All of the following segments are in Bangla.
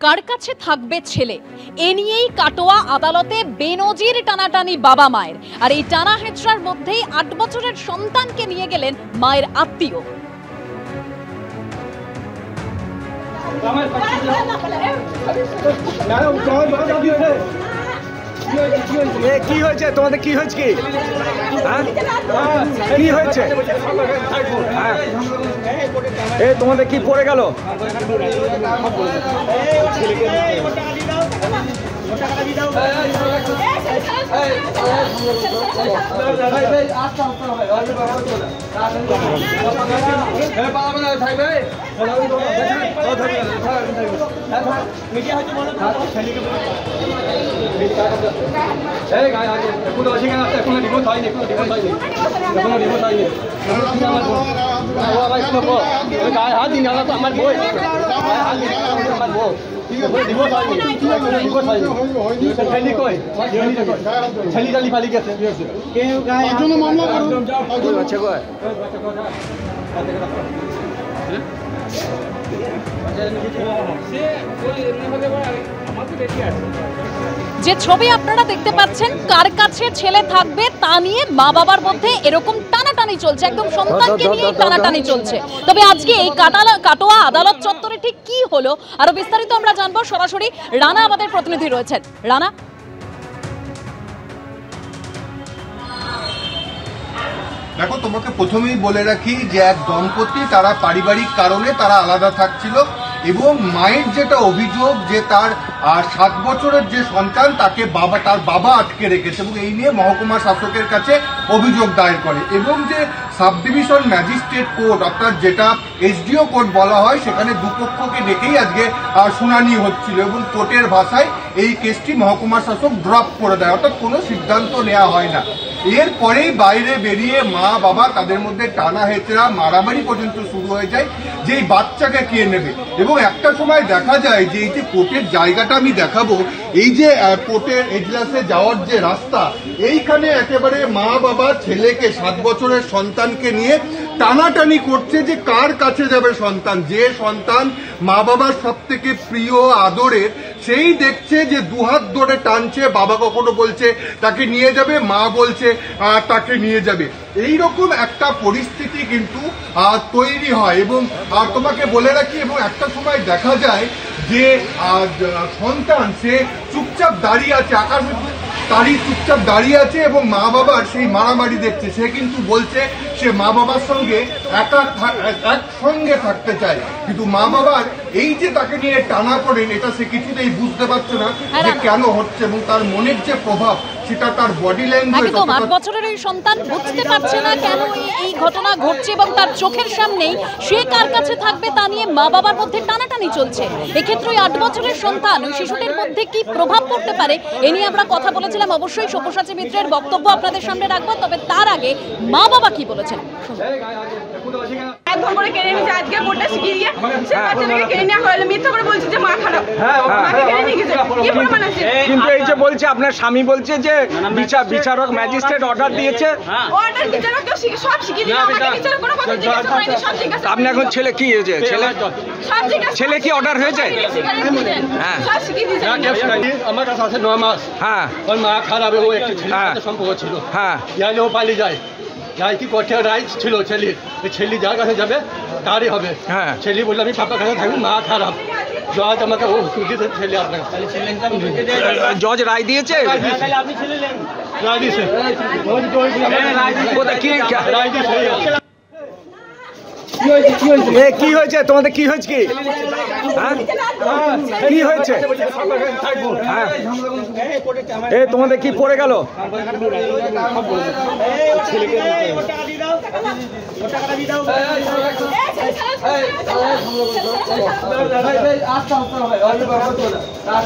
কার কাছে থাকবে ছেলে, এ নিয়েই কাটোয়া আদালতে বেনজির টানাটানি বাবা মায়ের। আর এই টানা হেচড়ার মধ্যেই ৮ বছরের সন্তানকে নিয়ে গেলেন মায়ের আত্মীয়। কি হয়েছে তোমাদের? কি হয়েছে? কি হয়েছে? তোমাদের কি পড়ে গেল? যে ছবি আপনারা দেখতে পাচ্ছেন, কার কাছে ছেলে থাকবে তা নিয়ে মা বাবার মধ্যে এরকম টানাটানি চলছে, একদম সন্তানকে নিয়ে টানাটানি চলছে। তবে আজকে এই কাটোয়া আদালত চত্বরে ঠিক কি হলো আরো বিস্তারিত আমরা জানবো। সরাসরি রানা আমাদের প্রতিনিধি রয়েছেন। রানা, দেখো, তোমাকে প্রথমেই বলে রাখি যে এক দম্পতি তারা পারিবারিক কারণে তারা আলাদা থাকছিল এবং মায়ের যেটা অভিযোগ যে তার 7 বছরের যে সন্তান তাকে তার বাবা আটকে রেখেছে এবং এই নিয়ে মহকুমা শাসকের কাছে অভিযোগ দায়ের করে এবং যে সাব ডিভিশন ম্যাজিস্ট্রেট কোর্ট অর্থাৎ যেটা এসডিও কোর্ট বলা হয় সেখানে দুপক্ষকে ডেকেই আজকে শুনানি হচ্ছিল এবং কোর্টের ভাষায় এই কেসটি মহকুমা শাসক ড্রপ করে দেয়, অর্থাৎ কোনো সিদ্ধান্ত নেওয়া হয় না। এরপরেই বাইরে বেরিয়ে মা বাবা তাদের মধ্যে টানা হেচড়া মারামারি পর্যন্ত শুরু হয়ে যায় যে এই বাচ্চাকে কে নেবে। এবং একটা সময় দেখা যায় যে এই যে কোর্টের জায়গাটা আমি দেখাবো, এই যে কোর্টের এজলাসে যাওয়ার যে রাস্তা, এইখানে একেবারে মা বাবা ছেলেকে 7 বছরের সন্তানকে নিয়ে টানাটানি করছে যে কার কাছে যাবে সন্তান। যে সন্তান মা বাবার সব থেকে প্রিয় আদরের, সেই দেখছে যে দুহাত ধরে টানছে, বাবা কখনো বলছে তাকে নিয়ে যাবে, মা বলছে তাকে নিয়ে যাবে। এইরকম একটা পরিস্থিতি কিন্তু তৈরি হয় এবং তোমাকে বলে রাখি, এবং একটা সময় দেখা যায় যে সন্তান সে চুপচাপ দাঁড়িয়ে আছে, আকাশ তারই চুপচাপ দাঁড়িয়ে আছে এবং মা বাবার সেই মারামারি দেখছে। সে কিন্তু বলছে সে মা বাবার সঙ্গে একসঙ্গে থাকতে চায়, কিন্তু মা বাবার এই যে তাকে নিয়ে টানা পড়েন এটা সে কিছুতেই বুঝতে পারছে না যে কেন হচ্ছে এবং তার মনের যে প্রভাব সেটা তার বডি ল্যাঙ্গুয়েজ। একদম 8 বছরের এই সন্তান বুঝতে পারছে না কেন এই ঘটনা ঘটছে এবং তার চোখের সামনেই সে কার কাছে থাকবে তা নিয়ে মা বাবার মধ্যে টানাটানি চলছে। এক্ষেত্রে ওই 8 বছরের সন্তান, ওই শিশুটির মধ্যে কি প্রভাব পড়তে পারে এ নিয়ে আমরা কথা বলেছিলাম। অবশ্যই সব্যসাচী মিত্রের বক্তব্য আপনাদের সামনে রাখবো, তবে তার আগে মা বাবা কি বলেছেন। কিন্তু এই যে বলছে আপনার স্বামী বলছে যে বিচারক ম্যাজিস্ট্রেট অর্ডার দিয়েছে, আপনি এখন ছেলে কি হয়েছে? ছেলে কি অর্ডার হয়েছে? হ্যাঁ, আমার কাছে আছে 9 মাস। হ্যাঁ, ওর মা খারাপ, ও একটা ছেলের সম্পর্ক ছিল। হ্যাঁ, ইয়ালে ও পালিয়ে যায়। যাই কি করতে রাইট ছিল ছেলির, ছেলি যার কাছে যাবে তারই হবে। হ্যাঁ, ছেলি বললে আমি পাপার কাছে থাকবো, মা খারাপ। জজ আমাকে ও দিয়েছে ছেলে আপনার জজ রায় দিয়েছে। রায় দিয়েছে রায় দিয়েছে। কি হয়েছে তোমাদের? কি হয়েছে? কি হয়েছে? তোমাদের কি পড়ে গেল?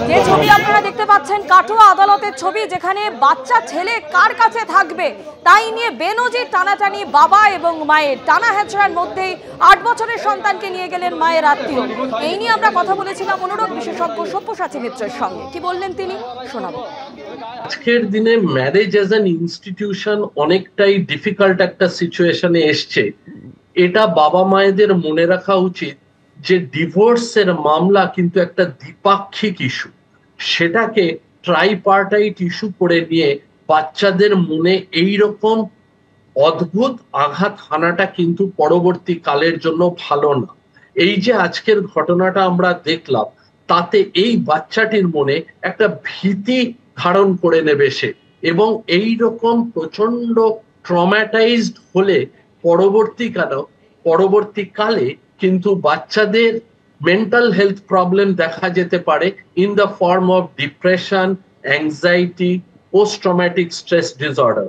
যে ছবি আপনারা দেখতে পাচ্ছেন কাটোয়া আদালতের ছবি, যেখানে বাচ্চা ছেলে কার কাছে থাকবে তাই নিয়ে বেনজির টানাটানি বাবা এবং মায়ের। টানা হেচড়ার মধ্যেই 8 বছরের সন্তানকে নিয়ে গেলেন মায়ের আত্মীয়। এই নিয়ে আমরা কথা বলেছিলাম অনুরোধ বিশেষজ্ঞ সব্যসাচী মিত্রের সঙ্গে। কি বললেন তিনি শোনাবো। আজকের দিনে ম্যারেজ অ্যাজ অ্যান ইনস্টিটিউশন অনেকটাই ডিফিকাল্ট একটা সিচুয়েশনে এসছে। এটা বাবা মায়েদের মনে রাখা উচিত যে ডিভোর্সের মামলা কিন্তু একটা দ্বিপাক্ষিক ইস্যু, সেটাকে ট্রাইপার্টাইট ইস্যু করে নিয়ে বাচ্চাদের মনে এইরকম অদ্ভুত আঘাত হানাটা কিন্তু পরবর্তী কালের জন্য ভালো না। এই যে আজকের ঘটনাটা আমরা দেখলাম, তাতে এই বাচ্চাটির মনে একটা ভীতি ধারণ করে নেবে সে, এবং এই রকম প্রচন্ড ট্রমাটাইজড হলে পরবর্তীকালে কিন্তু বাচ্চাদের মেন্টাল হেলথ প্রবলেম দেখা যেতে পারে in the form of depression, anxiety, post traumatic stress disorder.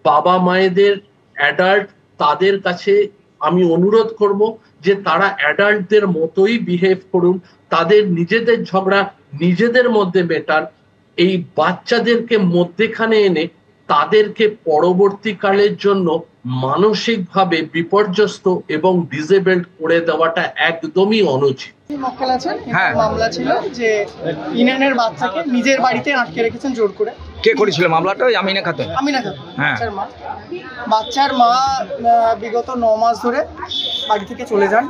বাবা মায়েদের অ্যাডাল্ট তাদের কাছে আমি অনুরোধ করব যে তারা অ্যাডাল্টদের মতোই বিহেভ করুন, তাদের নিজেদের ঝগড়া নিজেদের মধ্যে মেটান, এই বাচ্চাদেরকে মধ্যেখানে এনে তাদেরকে পরবর্তীকালের জন্য মানসিকভাবে বিপর্যস্ত এবং ডিসেবলড করে দেওয়াটা একদমই অনুচিত। মক্কেল আছেন, মামলা ছিল যে ইনানের বাচ্চাকে নিজের বাড়িতে আটকে রেখেছেন জোর করে। কে করেছিল মামলাটা? আমিনা খাতুন। বাচ্চার মা বিগত 9 মাস ধরে বাড়ি থেকে চলে যান।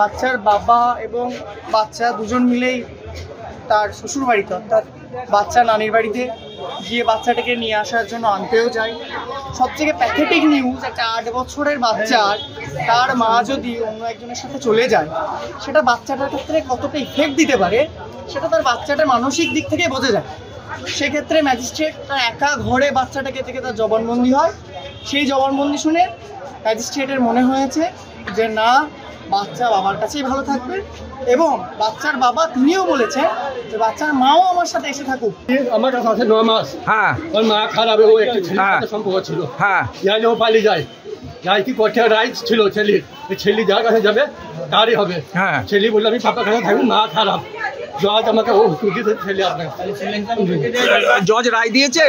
বাচ্চার বাবা এবং বাচ্চা দুজন মিলেই তার শ্বশুর বাড়িতে অর্থাৎ বাচ্চা নানির বাড়িতে গিয়ে বাচ্চাটাকে নিয়ে আসার জন্য আনতেও যায়। সবথেকে প্যাথেটিক নিউজ, একটা 8 বছরের বাচ্চার তার মা যদি অন্য একজনের সাথে চলে যায়, সেটা বাচ্চাটার ক্ষেত্রে কতটা ইফেক্ট দিতে পারে সেটা তার বাচ্চাটার মানসিক দিক থেকে বোঝা যায়। সেক্ষেত্রে ম্যাজিস্ট্রেট তার একা ঘরে বাচ্চাটাকে থেকে তার জবানবন্দি হয়। সেই জবানবন্দি শুনে ম্যাজিস্ট্রেটের মনে হয়েছে যে না, বাচ্চা বাবার কাছেই ভালো থাকবে, এবং বাচ্চার বাবা তিনিও বলেছেন যে বাচ্চার মাও আমার সাথে এসে থাকুক। আমার কাছে আছে 9 মাস। ওর মা খারাপ, ও একটা ছেলের সাথে সম্পর্ক ছিল। ও পালিয়ে যায়। কি করতে রাইট ছিল ছেলের, ছেলে যার কাছে যাবে তারই হবে। ছেলে বললো আমি পাপার কাছে থাকবো, মা খারাপ। জজ আমাকে ছেলে জজ রায় দিয়েছে।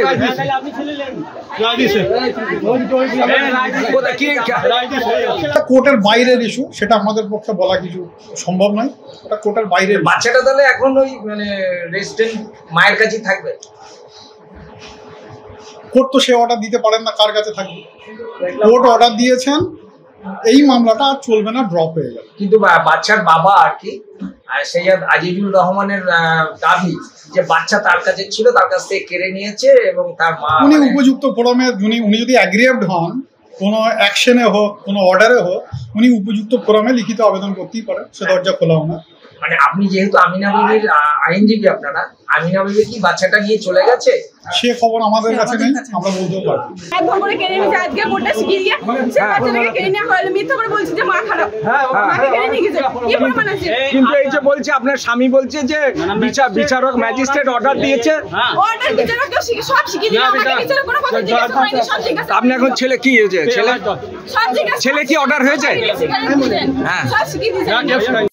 কোর্টের বাইরের ইস্যু, সেটা আমাদের পক্ষে বলা কিছু সম্ভব নয়। ওটা কোর্টের বাইরের। বাচ্চাটা তাহলে এখন ওই রেসিডেন্ট মায়ের কাছেই থাকবে। কোর্ট তো সে অর্ডার দিতে পারেন না কার কাছে থাকবে। কোর্ট অর্ডার দিয়েছেন, এই মামলাটা আর চলবে না, ড্রপ হয়ে যাবে। কিন্তু বাচ্চার বাবা আর কি সৈয়দ আজিজুল রহমানের দাবি যে বাচ্চা তার কাছে ছিল, তার কাছ থেকে কেড়ে নিয়েছে, এবং তার মা উনি উপযুক্ত ফোরামে উনি যদি অ্যাগ্রিভড হন, কোনো অ্যাকশনে হোক, কোনো অর্ডারে হোক, উনি উপযুক্ত ফোরামে লিখিত আবেদন করতেই পারেন, সে দরজা খোলা না। মানে আপনি যেহেতু আমিনা বিবির আইনজীবী, আপনারা আমিনা বিবি কি বাচ্চাটা নিয়ে চলে গেছে? সে খবর আমাদের কাছে নেই, আমরা বলতেও পারি। একদম করে কেড়ে নিয়েছে, আজকে কোর্টে শিখিয়ে দিয়ে সে বাচ্চাটাকে কেড়ে নেওয়া হলো, মিথ্যা করে বলছে যে মা খারাপ, মাকে কেড়ে নিয়ে গেছে। কি প্রমাণ আছে? কিন্তু এই যে বলছে আপনার স্বামী বলছে যে বিচারক ম্যাজিস্ট্রেট অর্ডার দিয়েছে। অর্ডার বিচারক তো সব শিখিয়ে দিল, আমাকে বিচারক কোনো কথা জিজ্ঞাসা করেনি, সব ঠিক আছে। আপনি এখন ছেলে কি হয়েছে? সব ঠিক আছে, ছেলে কি অর্ডার হয়েছে? সব শিখিয়ে দিয়েছে।